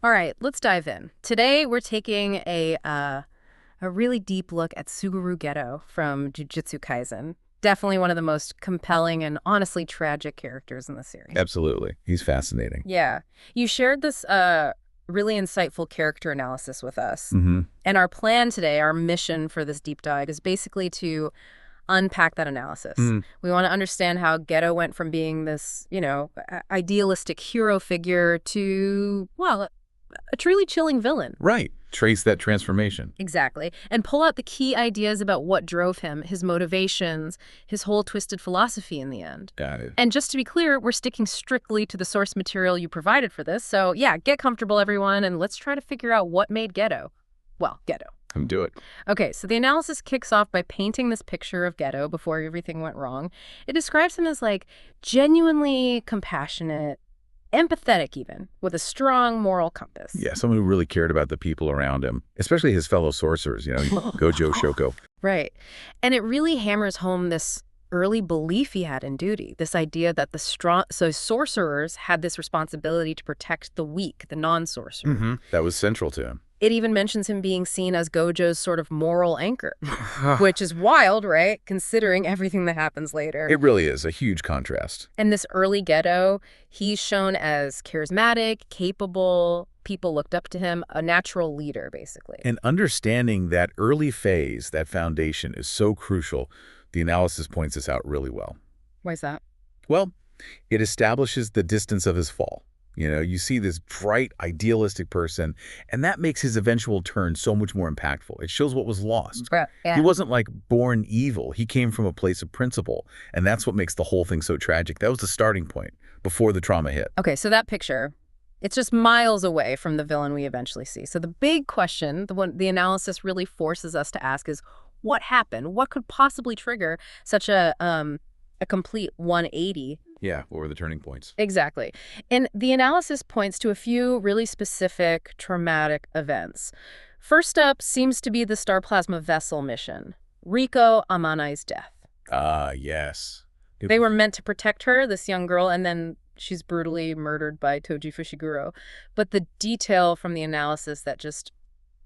All right, let's dive in. Today, we're taking a really deep look at Suguru Geto from Jujutsu Kaisen. Definitely one of the most compelling and honestly tragic characters in the series. Absolutely. He's fascinating. Yeah. You shared this really insightful character analysis with us. Mm-hmm. And our plan today, our mission for this deep dive is basically to unpack that analysis. We want to understand how Geto went from being this, idealistic hero figure to, well, a truly chilling villain. Right. Trace that transformation. Exactly. And pull out the key ideas about what drove him, his motivations, his whole twisted philosophy in the end. Got it. And just to be clear, we're sticking strictly to the source material you provided for this. So yeah, get comfortable, everyone, and let's try to figure out what made Geto. Well, Geto. Do it. Okay, so the analysis kicks off by painting this picture of Geto before everything went wrong. It describes him as, genuinely compassionate, empathetic even, with a strong moral compass. Yeah, someone who really cared about the people around him, especially his fellow sorcerers, Gojo Shoko. Right. And it really hammers home this early belief he had in duty, this idea that sorcerers had this responsibility to protect the weak, the non-sorcerers. Mm-hmm. That was central to him. It even mentions him being seen as Gojo's sort of moral anchor, which is wild, right? Considering everything that happens later. It really is a huge contrast. And this early Geto, he's shown as charismatic, capable, people looked up to him, a natural leader, basically. And understanding that early phase, that foundation, is so crucial. The analysis points this out really well. Why is that? Well, it establishes the distance of his fall. You see this bright, idealistic person, and that makes his eventual turn so much more impactful. It shows what was lost. Yeah. He wasn't born evil. He came from a place of principle, and that's what makes the whole thing so tragic. That was the starting point before the trauma hit. Okay, so that picture, it's just miles away from the villain we eventually see. So the big question, the one the analysis really forces us to ask is, what happened? What could possibly trigger such a complete 180? Yeah, what were the turning points? Exactly. And the analysis points to a few really specific traumatic events. First up seems to be the Star Plasma Vessel mission, Riko Amanai's death. Ah, yes. They were meant to protect her, this young girl, and then she's brutally murdered by Toji Fushiguro. But the detail from the analysis that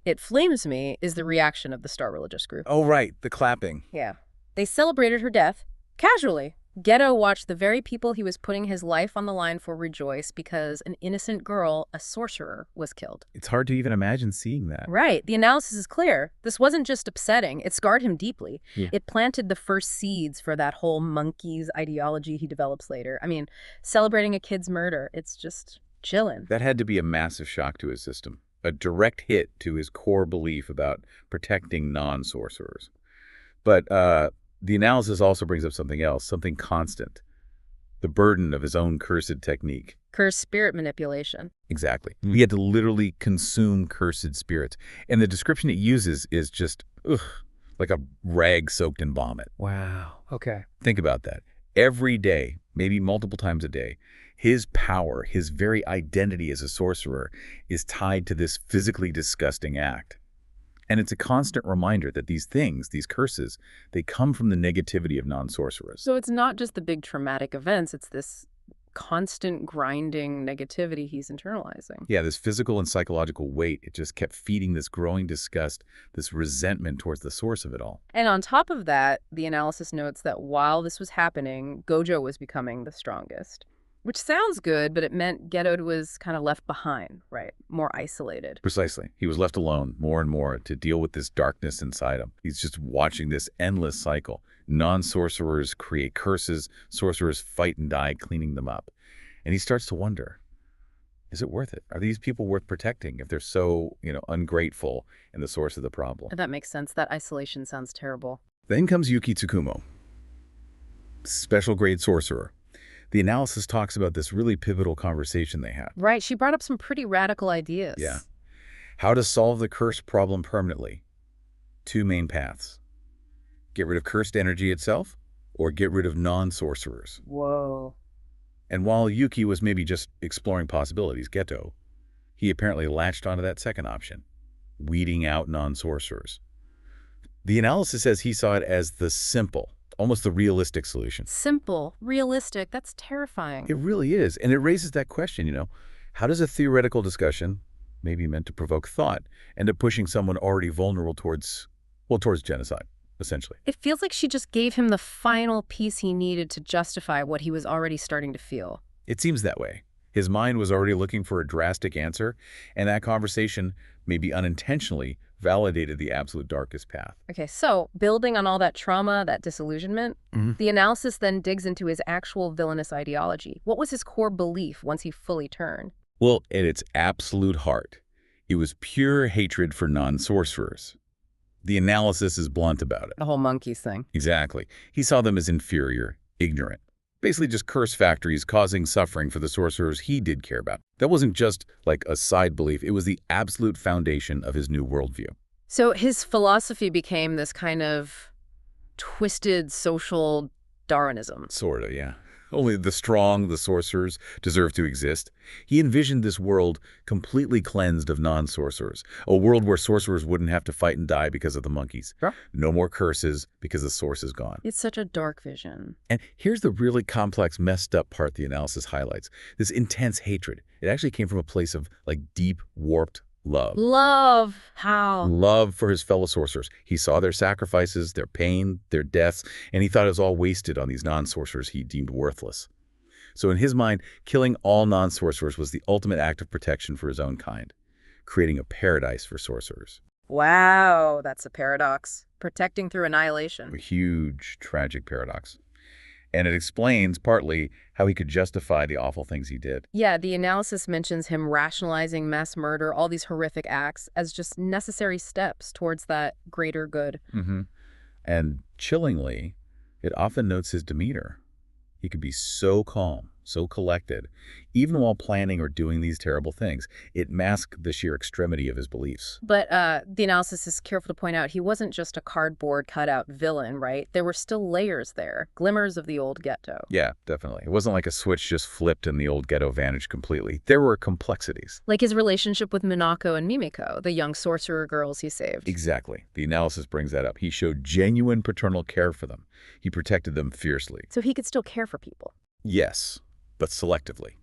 it flames me is the reaction of the Star Religious group. Oh, right, the clapping. Yeah. They celebrated her death casually. Geto watched the very people he was putting his life on the line for rejoice because an innocent girl, a sorcerer, was killed. It's hard to even imagine seeing that. Right. The analysis is clear. This wasn't just upsetting. It scarred him deeply. Yeah. It planted the first seeds for that whole monkey's ideology he develops later. I mean, celebrating a kid's murder, it's just chilling. That had to be a massive shock to his system, a direct hit to his core belief about protecting non-sorcerers. But the analysis also brings up something else, something constant. The burden of his own cursed technique. Cursed spirit manipulation. Exactly. He had to literally consume cursed spirits. And the description it uses is just, like a rag soaked in vomit. Wow. Okay. Think about that. Every day, maybe multiple times a day, his power, his very identity as a sorcerer is tied to this physically disgusting act. And it's a constant reminder that these things, these curses, they come from the negativity of non-sorcerers. So it's not just the big traumatic events, it's this constant grinding negativity he's internalizing. Yeah, this physical and psychological weight, it just kept feeding this growing disgust, this resentment towards the source of it all. And on top of that, the analysis notes that while this was happening, Gojo was becoming the strongest. Which sounds good, but it meant Geto was kind of left behind, right? More isolated. Precisely. He was left alone more and more to deal with this darkness inside him. He's just watching this endless cycle. Non-sorcerers create curses, sorcerers fight and die cleaning them up. And he starts to wonder, is it worth it? Are these people worth protecting if they're so, ungrateful and the source of the problem? That makes sense. That isolation sounds terrible. Then comes Yuki Tsukumo, special grade sorcerer. The analysis talks about this really pivotal conversation they had. Right. She brought up some pretty radical ideas. Yeah. How to solve the curse problem permanently. Two main paths. Get rid of cursed energy itself, or get rid of non-sorcerers. Whoa. And while Yuki was maybe just exploring possibilities, Geto, he apparently latched onto that second option, weeding out non-sorcerers. The analysis says he saw it as the simple, almost the realistic solution. Simple, realistic, that's terrifying. It really is. And it raises that question, how does a theoretical discussion, maybe meant to provoke thought, end up pushing someone already vulnerable towards genocide, essentially. It feels like she just gave him the final piece he needed to justify what he was already starting to feel. It seems that way. His mind was already looking for a drastic answer, and that conversation, maybe unintentionally, validated the absolute darkest path. Okay, so building on all that trauma, that disillusionment, the analysis then digs into his actual villainous ideology. What was his core belief once he fully turned? Well, at its absolute heart, it was pure hatred for non-sorcerers. The analysis is blunt about it. The whole monkeys thing. Exactly. He saw them as inferior, ignorant. Basically just curse factories causing suffering for the sorcerers he did care about. That wasn't just like a side belief. It was the absolute foundation of his new worldview. So his philosophy became this kind of twisted social Darwinism. Sort of, yeah. Only the strong, the sorcerers, deserve to exist. He envisioned this world completely cleansed of non-sorcerers, a world where sorcerers wouldn't have to fight and die because of the monkeys. Sure. No more curses because the source is gone. It's such a dark vision. And here's the really complex, messed up part the analysis highlights. This intense hatred. It actually came from a place of like deep, warped love. Love. How? Love for his fellow sorcerers. He saw their sacrifices, their pain, their deaths, and he thought it was all wasted on these non-sorcerers he deemed worthless. So in his mind, killing all non-sorcerers was the ultimate act of protection for his own kind, creating a paradise for sorcerers. Wow, that's a paradox. Protecting through annihilation. A huge, tragic paradox. And it explains, partly, how he could justify the awful things he did. Yeah, the analysis mentions him rationalizing mass murder, all these horrific acts, as just necessary steps towards that greater good. And chillingly, it often notes his demeanor. He could be so calm, so collected, even while planning or doing these terrible things. It masked the sheer extremity of his beliefs. But the analysis is careful to point out he wasn't just a cardboard cutout villain, right? There were still layers there, glimmers of the old Geto. Yeah, definitely. It wasn't like a switch just flipped and the old Geto vanished completely. There were complexities. Like his relationship with Minako and Mimiko, the young sorcerer girls he saved. Exactly. The analysis brings that up. He showed genuine paternal care for them. He protected them fiercely. So he could still care for people. Yes, but selectively.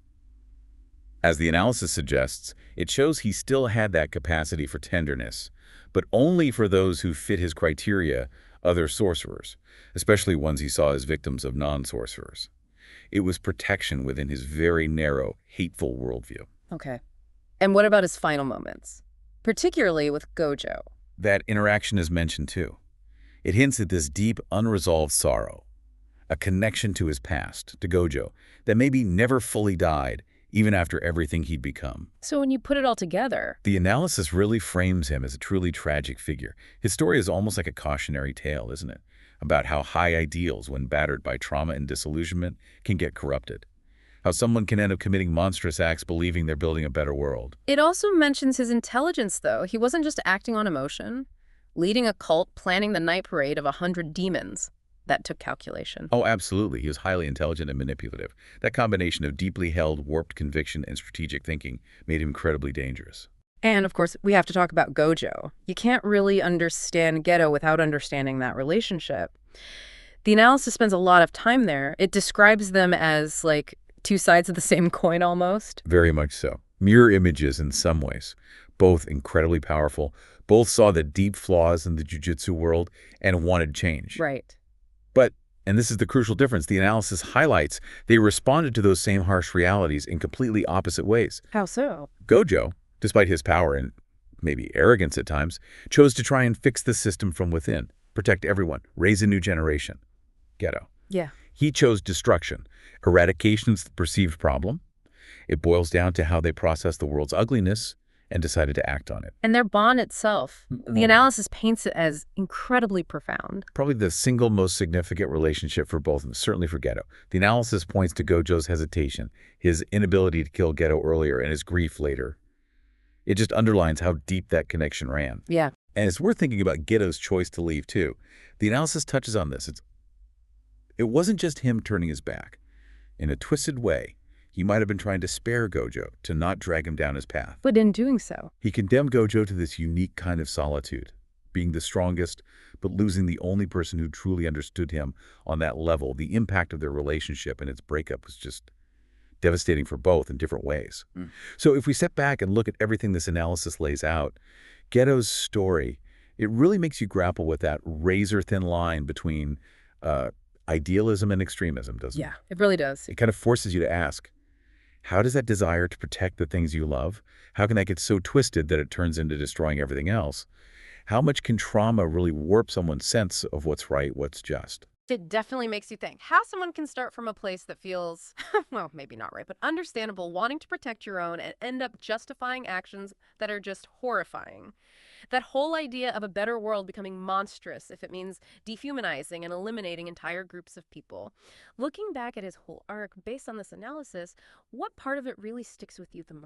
As the analysis suggests, it shows he still had that capacity for tenderness, but only for those who fit his criteria, other sorcerers, especially ones he saw as victims of non-sorcerers. It was protection within his very narrow, hateful worldview. Okay. And what about his final moments? Particularly with Gojo. That interaction is mentioned too. It hints at this deep, unresolved sorrow, a connection to his past, to Gojo, that maybe never fully died, even after everything he'd become. So when you put it all together... The analysis really frames him as a truly tragic figure. His story is almost like a cautionary tale, isn't it? About how high ideals, when battered by trauma and disillusionment, can get corrupted. How someone can end up committing monstrous acts believing they're building a better world. It also mentions his intelligence, though. He wasn't just acting on emotion. Leading a cult, planning the night parade of 100 demons. That took calculation. Oh, absolutely. He was highly intelligent and manipulative. That combination of deeply held, warped conviction and strategic thinking made him incredibly dangerous. And, of course, we have to talk about Gojo. You can't really understand Geto without understanding that relationship. The analysis spends a lot of time there. It describes them as, like, two sides of the same coin almost. Very much so. Mirror images in some ways. Both incredibly powerful. Both saw the deep flaws in the jujutsu world and wanted change. Right. But, and this is the crucial difference, the analysis highlights they responded to those same harsh realities in completely opposite ways. How so? Gojo, despite his power and maybe arrogance at times, chose to try and fix the system from within, protect everyone, raise a new generation. Geto. Yeah. He chose destruction. Eradication is the perceived problem. It boils down to how they process the world's ugliness and decided to act on it. And their bond itself, the analysis paints it as incredibly profound. Probably the single most significant relationship for both of them, certainly for Geto. The analysis points to Gojo's hesitation, his inability to kill Geto earlier, and his grief later. It just underlines how deep that connection ran. Yeah. And it's worth thinking about Geto's choice to leave, too. The analysis touches on this. It wasn't just him turning his back. In a twisted way, he might have been trying to spare Gojo, to not drag him down his path. But in doing so, He condemned Gojo to this unique kind of solitude, being the strongest, but losing the only person who truly understood him on that level. The impact of their relationship and its breakup was just devastating for both in different ways. Mm. So if we step back and look at everything this analysis lays out, Geto's story, it really makes you grapple with that razor-thin line between idealism and extremism, doesn't it? Yeah, it really does. It kind of forces you to ask, how does that desire to protect the things you love, how can that get so twisted that it turns into destroying everything else? How much can trauma really warp someone's sense of what's right, what's just? It definitely makes you think how someone can start from a place that feels, well, maybe not right, but understandable, wanting to protect your own and end up justifying actions that are just horrifying. That whole idea of a better world becoming monstrous if it means dehumanizing and eliminating entire groups of people. Looking back at his whole arc based on this analysis, what part of it really sticks with you the most?